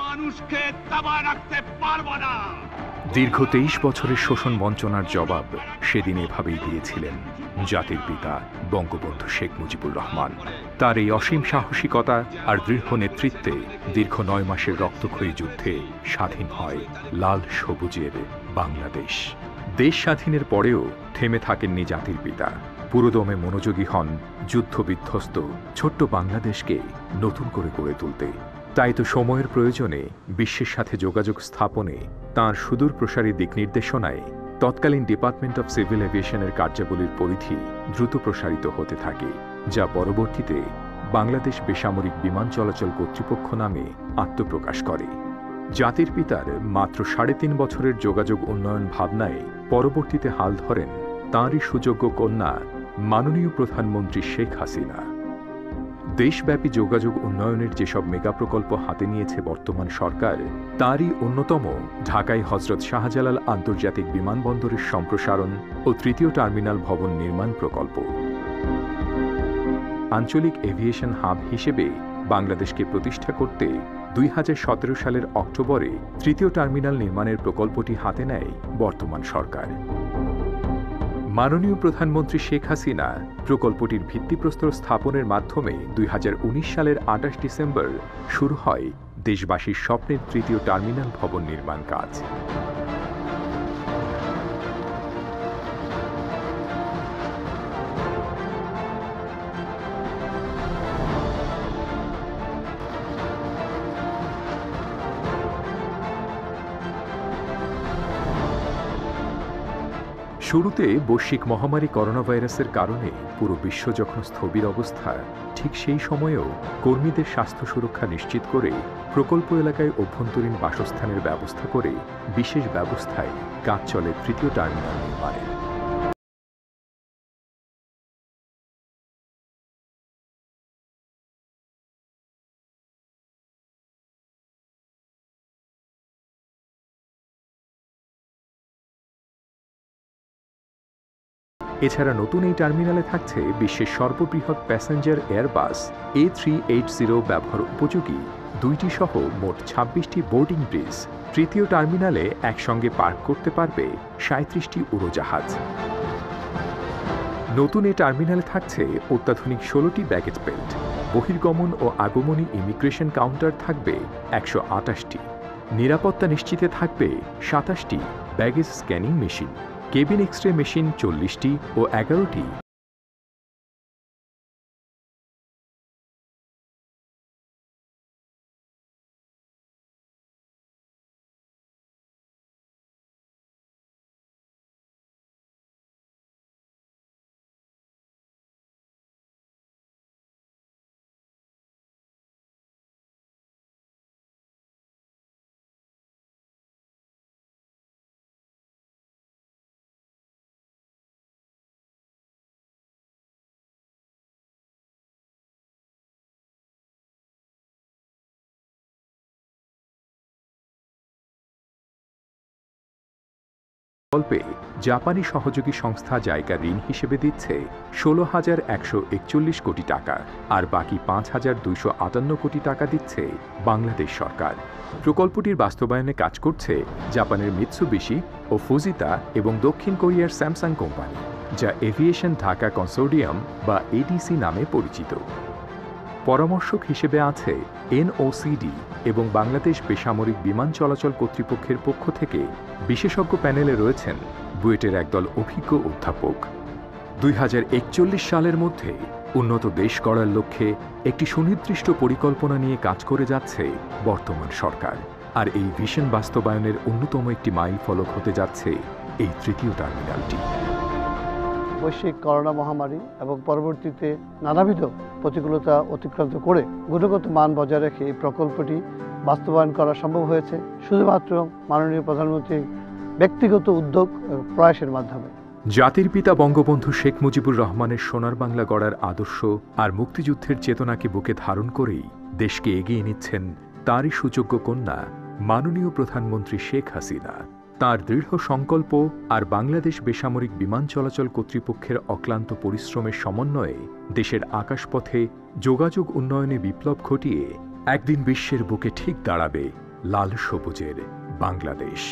মানুষকে দাবায় রাখতে পারবো না। দীর্ঘ 23 বছরের শোষণ বঞ্চনার জবাব সেদিন এভাবেই দিয়েছিলেন জাতির পিতা বঙ্গবন্ধু শেখ মুজিবুর রহমান। তার এই অসীম সাহসিকতা আর দৃঢ় নেতৃত্বে দীর্ঘ 9 মাসের রক্তক্ষয়ী যুদ্ধে স্বাধীন হয় লাল সবুজের বাংলাদেশ। দেশ স্বাধীনের পরেও থেমে থাকেননি জাতির পিতা। পুরোদমে মনোযোগী হন যুদ্ধ বিধ্বস্ত ছোট্ট বাংলাদেশকে নতুন করে গড়ে তুলতে। তাই তো সময়ের প্রয়োজনে বিশ্বের সাথে যোগাযোগ স্থাপনে তাঁর সুদূর প্রসারী দিক নির্দেশনায় তৎকালীন ডিপার্টমেন্ট অফ সিভিল এভিয়েশনের কার্যাবলীর পরিধি দ্রুত প্রসারিত হতে থাকে, যা পরবর্তীতে বাংলাদেশ বেসামরিক বিমান চলাচল কর্তৃপক্ষ নামে আত্মপ্রকাশ করে। জাতির পিতার মাত্র 3.5 বছরের যোগাযোগ উন্নয়ন ভাবনায় পরবর্তীতে হাল ধরেন তাঁরই সুযোগ্য কন্যা মাননীয় প্রধানমন্ত্রী শেখ হাসিনা। দেশব্যাপী যোগাযোগ উন্নয়নের যেসব মেগা প্রকল্প হাতে নিয়েছে বর্তমান সরকার, তারই অন্যতম ঢাকায় হজরত শাহজালাল আন্তর্জাতিক বিমানবন্দরের সম্প্রসারণ ও 3য় টার্মিনাল ভবন নির্মাণ প্রকল্প। আঞ্চলিক এভিয়েশন হাব হিসেবে বাংলাদেশকে প্রতিষ্ঠা করতে 2017 সালের অক্টোবরে 3য় টার্মিনাল নির্মাণের প্রকল্পটি হাতে নেয় বর্তমান সরকার। মাননীয় প্রধানমন্ত্রী শেখ হাসিনা প্রকল্পটির ভিত্তিপ্রস্তর স্থাপনের মাধ্যমে 2019 সালের 28 ডিসেম্বর শুরু হয় দেশবাসীর স্বপ্নের 3য় টার্মিনাল ভবন নির্মাণ কাজ। শুরুতে বৈশ্বিক মহামারী করোনা ভাইরাসের কারণে পুরো বিশ্ব যখন স্থবির অবস্থা, ঠিক সেই সময়েও কর্মীদের স্বাস্থ্য সুরক্ষা নিশ্চিত করে প্রকল্প এলাকায় অভ্যন্তরীণ বাসস্থানের ব্যবস্থা করে বিশেষ ব্যবস্থায় কাজ চলে 3য় টার্মিনাল নির্মাণে। এছাড়া নতুন এই টার্মিনালে থাকছে বিশ্বের সর্ববৃহৎ প্যাসেঞ্জার এয়ারবাস A380 ব্যবহার উপযোগী 2টি সহ মোট 26টি বোর্ডিং ব্রিজ। 3য় টার্মিনালে একসঙ্গে পার্ক করতে পারবে 37টি উড়োজাহাজ। নতুন এই টার্মিনালে থাকছে অত্যাধুনিক 16টি ব্যাগেজ বেল্ট। বহির্গমন ও আগমনী ইমিগ্রেশন কাউন্টার থাকবে 128টি। নিরাপত্তা নিশ্চিতে থাকবে 27টি baggage scanning machine, cabin x-ray machine 40টি ও 11টি প্রকল্পে জাপানি সহযোগী সংস্থা জাইকা ঋণ হিসেবে দিচ্ছে 16,141 কোটি টাকা, আর বাকি 5,258 কোটি টাকা দিচ্ছে বাংলাদেশ সরকার। প্রকল্পটির বাস্তবায়নে কাজ করছে জাপানের মিৎসুবিশি ও ফুজিতা এবং দক্ষিণ কোরিয়ার স্যামসাং কোম্পানি, যা এভিয়েশন ঢাকা কনসোর্টিয়াম বা এডিসি নামে পরিচিত। পরামর্শক হিসেবে আছে এনওসিডি এবং বাংলাদেশ বেসামরিক বিমান চলাচল কর্তৃপক্ষের পক্ষ থেকে বিশেষজ্ঞ প্যানেলে রয়েছেন বুয়েটের একদল অভিজ্ঞ অধ্যাপক। 2041 সালের মধ্যে উন্নত দেশ গড়ার লক্ষ্যে একটি সুনির্দিষ্ট পরিকল্পনা নিয়ে কাজ করে যাচ্ছে বর্তমান সরকার, আর এই ভিশন বাস্তবায়নের অন্যতম একটি মাইলফলক হতে যাচ্ছে এই 3য় টার্মিনালটি। বৈশ্বিক করোনা মহামারী এবং পরবর্তীতে নানাবিধ প্রতিকূলতা অতিক্রান্ত করে গুণগত মান বজায় রেখে এই প্রকল্পটি বাস্তবায়ন করা সম্ভব হয়েছে শুধুমাত্র মাননীয় প্রধানমন্ত্রীর ব্যক্তিগত উদ্যোগ এবং প্রয়াসের মাধ্যমে। জাতির পিতা বঙ্গবন্ধু শেখ মুজিবুর রহমানের সোনার বাংলা গড়ার আদর্শ আর মুক্তিযুদ্ধের চেতনাকে বুকে ধারণ করেই দেশকে এগিয়ে নিচ্ছেন তারই সুযোগ্য কন্যা মাননীয় প্রধানমন্ত্রী শেখ হাসিনা। তার দৃঢ় সংকল্প আর বাংলাদেশ বেসামরিক বিমান চলাচল কর্তৃপক্ষের অক্লান্ত পরিশ্রমের সমন্বয়ে দেশের আকাশপথে যোগাযোগ উন্নয়নে বিপ্লব ঘটিয়ে একদিন বিশ্বের বুকে ঠিক দাঁড়াবে লাল সবুজের বাংলাদেশ।